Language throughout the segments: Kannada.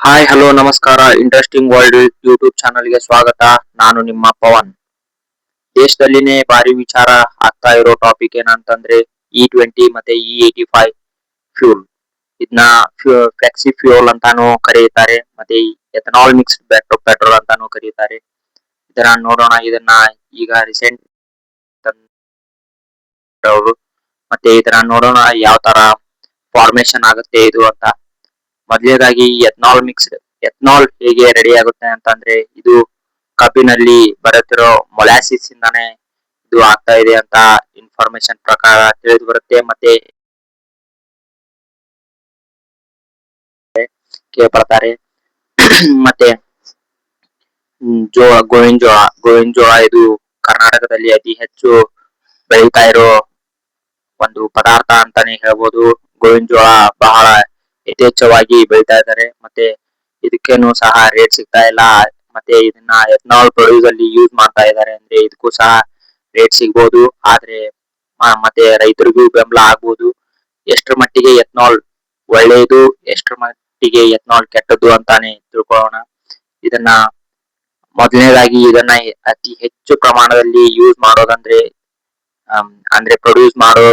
ಹಾಯ್ ಹಲೋ ನಮಸ್ಕಾರ. ಇಂಟ್ರೆಸ್ಟಿಂಗ್ ವರ್ಲ್ಡ್ ಯೂಟ್ಯೂಬ್ ಚಾನಲ್ಗೆ ಸ್ವಾಗತ. ನಾನು ನಿಮ್ಮ ಪವನ್. ದೇಶದಲ್ಲಿನೇ ಭಾರಿ ವಿಚಾರ ಆಗ್ತಾ ಇರೋ ಟಾಪಿಕ್ ಏನಂತಂದ್ರೆ E20 ಮತ್ತೆ E85 ಫ್ಯೂಲ್. ಇದನ್ನ ಫ್ಲೆಕ್ಸಿ ಫ್ಯೂಲ್ ಅಂತಾನು ಕರೀತಾರೆ, ಮತ್ತೆ ಎಥನಾಲ್ ಮಿಕ್ಸ್ಡ್ ಪೆಟ್ರೋಲ್ ಅಂತಾನು ಕರೀತಾರೆ. ಇದನ್ನ ನೋಡೋಣ. ಇದನ್ನ ಈಗ ರೀಸೆಂಟ್ ಮತ್ತೆ ಇದನ್ನ ನೋಡೋಣ ಯಾವ ತರ ಫಾರ್ಮೇಶನ್ ಆಗುತ್ತೆ ಇದು ಅಂತ. ಮೊದಲನೇದಾಗಿ ಎಥನಾಲ್ ಹೇಗೆ ರೆಡಿ ಆಗುತ್ತೆ ಅಂತಂದ್ರೆ, ಇದು ಕಬ್ಬಿನಲ್ಲಿ ಬರುತ್ತಿರೋ ಮೊಲಾಸಿಸ್ ಇಂದಾನೆ ಇದು ಆಗ್ತಾ ಇದೆ ಅಂತ ಇನ್ಫಾರ್ಮೇಶನ್ ಪ್ರಕಾರ ತಿಳಿದು ಬರುತ್ತೆ. ಮತ್ತೆ ಕೇಳ್ಪಡ್ತಾರೆ. ಮತ್ತೆ ಗೋವಿನ ಜೋಳ ಇದು ಕರ್ನಾಟಕದಲ್ಲಿ ಅತಿ ಹೆಚ್ಚು ಬೆಳೀತಾ ಇರೋ ಒಂದು ಪದಾರ್ಥ ಅಂತಾನೆ ಹೇಳ್ಬೋದು. ಗೋವಿನ ಜೋಳ ಬಹಳ ಯಥೇಚ್ಛವಾಗಿ ಬೆಳೀತಾ ಇದ್ದಾರೆ. ಮತ್ತೆ ಇದಕ್ಕೇನು ಸಹ ರೇಟ್ ಸಿಗ್ತಾ ಇಲ್ಲ. ಮತ್ತೆ ಇದನ್ನ ಎಥನಾಲ್ ಪ್ರೊಡ್ಯೂಸ್ ಅಲ್ಲಿ ಯೂಸ್ ಮಾಡ್ತಾ ಇದ್ದಾರೆ ಅಂದ್ರೆ ಇದಕ್ಕೂ ಸಹ ರೇಟ್ ಸಿಗ್ಬೋದು. ಆದ್ರೆ ಮತ್ತೆ ರೈತರಿಗೂ ಬೆಂಬಲ ಆಗ್ಬೋದು. ಎಷ್ಟರ ಮಟ್ಟಿಗೆ ಎಥನಾಲ್ ಒಳ್ಳೆಯದು, ಎಷ್ಟರ ಮಟ್ಟಿಗೆ ಎಥನಾಲ್ ಕೆಟ್ಟದ್ದು ಅಂತಾನೆ ತಿಳ್ಕೊಳ್ಳೋಣ. ಇದನ್ನ ಮೊದಲನೇದಾಗಿ ಇದನ್ನ ಅತಿ ಹೆಚ್ಚು ಪ್ರಮಾಣದಲ್ಲಿ ಯೂಸ್ ಮಾಡೋದಂದ್ರೆ ಅಂದ್ರೆ ಪ್ರೊಡ್ಯೂಸ್ ಮಾಡೋ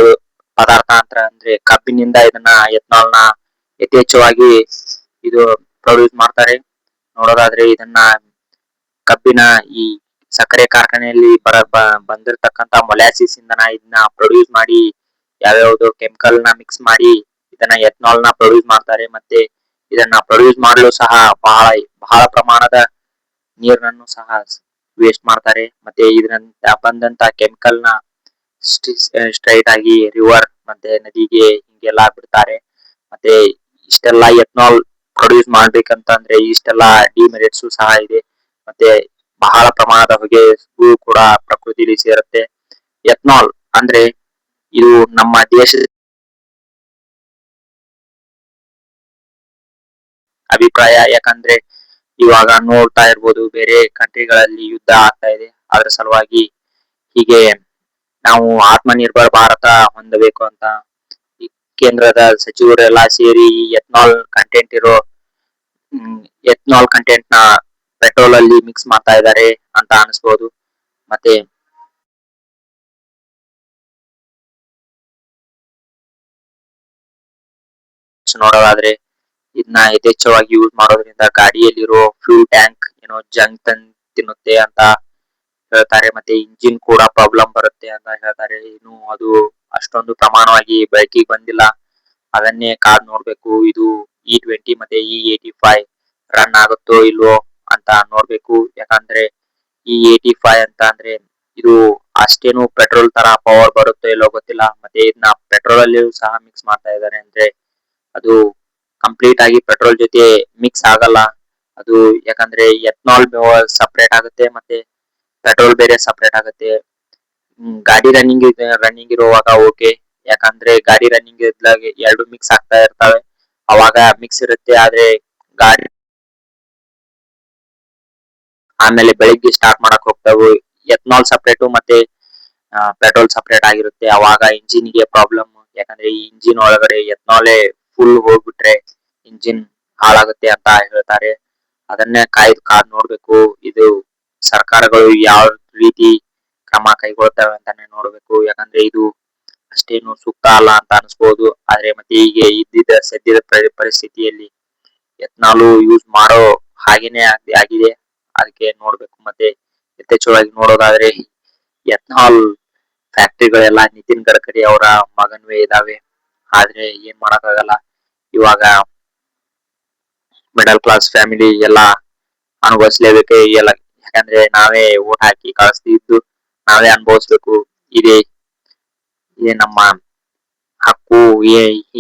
ಪದಾರ್ಥ ಅಂತ ಅಂದ್ರೆ ಕಬ್ಬಿನಿಂದ ಇದನ್ನ ಎಥನಾಲ್ ನ ಯಥೇಚ್ಛವಾಗಿ ಇದು ಪ್ರೊಡ್ಯೂಸ್ ಮಾಡ್ತಾರೆ. ನೋಡೋದಾದ್ರೆ ಇದನ್ನ ಕಬ್ಬಿನ ಈ ಸಕ್ಕರೆ ಕಾರ್ಖಾನೆಯಲ್ಲಿ ಬಂದಿರತಕ್ಕಂತ ಮೊಲಾಸಿಸ್ ಇಂದನ ಇದನ್ನ ಪ್ರೊಡ್ಯೂಸ್ ಮಾಡಿ ಯಾವ್ಯಾವ್ದು ಕೆಮಿಕಲ್ ನ ಮಿಕ್ಸ್ ಮಾಡಿ ಇದನ್ನ ಎಥನಾಲ್ ನ ಪ್ರೊಡ್ಯೂಸ್ ಮಾಡ್ತಾರೆ. ಮತ್ತೆ ಇದನ್ನ ಪ್ರೊಡ್ಯೂಸ್ ಮಾಡಲು ಸಹ ಬಹಳ ಪ್ರಮಾಣದ ನೀರನ್ನು ಸಹ ವೇಸ್ಟ್ ಮಾಡ್ತಾರೆ. ಮತ್ತೆ ಇದರಿಂದ ಬಂದಂತ ಕೆಮಿಕಲ್ ನ ಸ್ಟ್ರೈಟ್ ಆಗಿ ರಿವರ್ ಮತ್ತೆ ನದಿಗೆ ಹಿಂಗೆಲ್ಲಾ ಬಿಡ್ತಾರೆ. ಮತ್ತೆ ಇಷ್ಟೆಲ್ಲಾ ಎಥನಾಲ್ ಪ್ರೊಡ್ಯೂಸ್ ಮಾಡ್ಬೇಕಂತಂದ್ರೆ ಇಷ್ಟೆಲ್ಲಾ ಡಿಮೆರಿಟ್ಸ್ ಸಹ ಇದೆ. ಮತ್ತೆ ಬಹಳ ಪ್ರಮಾಣದ ಹೊಗೆಗೂ ಕೂಡ ಪ್ರಕೃತಿಯಲ್ಲಿ ಸೇರುತ್ತೆ. ಎಥನಾಲ್ ಅಂದ್ರೆ ಇದು ನಮ್ಮ ದೇಶದ ಅಭಿಪ್ರಾಯ. ಯಾಕಂದ್ರೆ ಇವಾಗ ನೋಡ್ತಾ ಇರ್ಬೋದು, ಬೇರೆ ಕಂಟ್ರಿಗಳಲ್ಲಿ ಯುದ್ಧ ಆಗ್ತಾ ಇದೆ. ಅದ್ರ ಸಲುವಾಗಿ ಹೀಗೆ ನಾವು ಆತ್ಮನಿರ್ಭರ ಭಾರತ ಹೊಂದಬೇಕು ಅಂತ ಈ ಕೇಂದ್ರದ ಸಚಿವರೆಲ್ಲ ಸೇರಿ ಎಥನಾಲ್ ಕಂಟೆಂಟ್ ನ ಪೆಟ್ರೋಲ್ ಅಲ್ಲಿ ಮಿಕ್ಸ್ ಮಾಡ್ತಾ ಇದ್ದಾರೆ ಅಂತ ಅನಿಸ್ಬೋದು. ಮತ್ತೆ ನೋಡೋದಾದ್ರೆ ಇದನ್ನ ಯಥೇಚ್ಛವಾಗಿ ಯೂಸ್ ಮಾಡೋದ್ರಿಂದ ಗಾಡಿಯಲ್ಲಿರೋ ಫ್ಯೂಲ್ ಟ್ಯಾಂಕ್ ಏನೋ ಜಂಗ್ ತಿನ್ನುತ್ತೆ ಅಂತ ಹೇಳ್ತಾರೆ. ಮತ್ತೆ ಇಂಜಿನ್ ಕೂಡ ಪ್ರಾಬ್ಲಮ್ ಬರುತ್ತೆ ಅಂತ ಹೇಳ್ತಾರೆ. ಇನ್ನು ಅದು ಅಷ್ಟೊಂದು ಪ್ರಮಾಣವಾಗಿ ಬೆಳಕಿಗೆ ಬಂದಿಲ್ಲ, ಅದನ್ನೇ ಕಾದ್ ನೋಡ್ಬೇಕು. ಇದು E20 ಮತ್ತೆ E85 ರನ್ ಆಗುತ್ತೋ ಇಲ್ವೋ ಅಂತ ನೋಡ್ಬೇಕು. ಯಾಕಂದ್ರೆ E85 ಅಂತ ಅಂದ್ರೆ ಇದು ಅಷ್ಟೇನು ಪೆಟ್ರೋಲ್ ತರ ಪವರ್ ಬರುತ್ತೋ ಇಲ್ಲೋ ಗೊತ್ತಿಲ್ಲ. ಮತ್ತೆ ಇದನ್ನ ಪೆಟ್ರೋಲ್ ಅಲ್ಲಿ ಸಹ ಮಿಕ್ಸ್ ಮಾಡ್ತಾ ಇದ್ದಾರೆ ಅಂದ್ರೆ ಅದು ಕಂಪ್ಲೀಟ್ ಆಗಿ ಪೆಟ್ರೋಲ್ ಜೊತೆ ಮಿಕ್ಸ್ ಆಗಲ್ಲ ಅದು. ಯಾಕಂದ್ರೆ ಎಥನಾಲ್ ಸಪರೇಟ್ ಆಗುತ್ತೆ, ಮತ್ತೆ ಪೆಟ್ರೋಲ್ ಬೇರೆ ಸಪರೇಟ್ ಆಗುತ್ತೆ. ಗಾಡಿ ರನ್ನಿಂಗ್ ಇರುವಾಗ ಓಕೆ, ಯಾಕಂದ್ರೆ ಗಾಡಿ ರನ್ನಿಂಗ್ ಇದ್ದಾಗ ಎರಡು ಮಿಕ್ಸ್ ಆಗ್ತಾ ಇರ್ತವೆ, ಅವಾಗ ಮಿಕ್ಸ್ ಇರುತ್ತೆ. ಆದ್ರೆ ಗಾಡಿ ಆಮೇಲೆ ಬೆಳಿಗ್ಗೆ ಸ್ಟಾರ್ಟ್ ಮಾಡಕ್ ಹೋಗ್ತಾವೆ, ಎಥನಾಲ್ ಸಪರೇಟ್ ಮತ್ತೆ ಪೆಟ್ರೋಲ್ ಸಪರೇಟ್ ಆಗಿರುತ್ತೆ. ಅವಾಗ ಇಂಜಿನ್ ಗೆ ಪ್ರಾಬ್ಲಮ್. ಯಾಕಂದ್ರೆ ಈ ಇಂಜಿನ್ ಒಳಗಡೆ ಎಥನಾಲೇ ಫುಲ್ ಹೋಗ್ಬಿಟ್ರೆ ಇಂಜಿನ್ ಹಾಳಾಗುತ್ತೆ ಅಂತ ಹೇಳ್ತಾರೆ. ಅದನ್ನೇ ಕಾದ್ ನೋಡ್ಬೇಕು. ಇದು ಸರ್ಕಾರಗಳು ಯಾವ ರೀತಿ ಕ್ರಮ ಕೈಗೊಳ್ತವೆ ಅಂತಾನೆ ನೋಡ್ಬೇಕು. ಯಾಕಂದ್ರೆ ಇದು ಅಷ್ಟೇನು ಸೂಕ್ತ ಅಲ್ಲ ಅಂತ ಅನ್ಸ್ಬೋದು. ಆದ್ರೆ ಮತ್ತೆ ಈಗ ಇದ್ದಿದ್ದ ಸದ್ಯದ ಪರಿಸ್ಥಿತಿಯಲ್ಲಿ ಎಥನಾಲ್ ಯೂಸ್ ಮಾಡೋ ಹಾಗೇನೆ ಆಗಿದೆ. ಅದಕ್ಕೆ ನೋಡ್ಬೇಕು. ಮತ್ತೆ ಯಥೇಚ್ಛವಾಗಿ ನೋಡೋದಾದ್ರೆ ಎಥನಾಲ್ ಫ್ಯಾಕ್ಟರಿಗಳೆಲ್ಲ ನಿತಿನ್ ಗಡ್ಕರಿ ಅವರ ಮಗನ್ವೇ ಇದಾವೆ. ಆದ್ರೆ ಏನ್ ಮಾಡಕ್ ಆಗಲ್ಲ, ಇವಾಗ ಮಿಡಲ್ ಕ್ಲಾಸ್ ಫ್ಯಾಮಿಲಿ ಎಲ್ಲಾ ಅನುಭವಿಸ್ಲೇಬೇಕು ಎಲ್ಲ. ಯಾಕಂದ್ರೆ ನಾವೇ ಓಟ್ ಹಾಕಿ ಕಳಿಸ್ತಿದ್ದು ನಾವೇ ಅನುಭವಿಸ್ಬೇಕು. ಇದೇ ನಮ್ಮ ಹಕ್ಕು.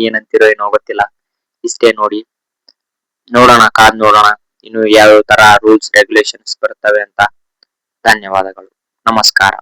ಏನಂತಿರೋ ಏನೋ ಗೊತ್ತಿಲ್ಲ. ಇಷ್ಟೇ ನೋಡಿ, ಕಾದ್ ನೋಡೋಣ ಇನ್ನು ಯಾವ ತರ ರೂಲ್ಸ್ ರೆಗ್ಯುಲೇಷನ್ಸ್ ಬರ್ತವೆ ಅಂತ. ಧನ್ಯವಾದಗಳು, ನಮಸ್ಕಾರ.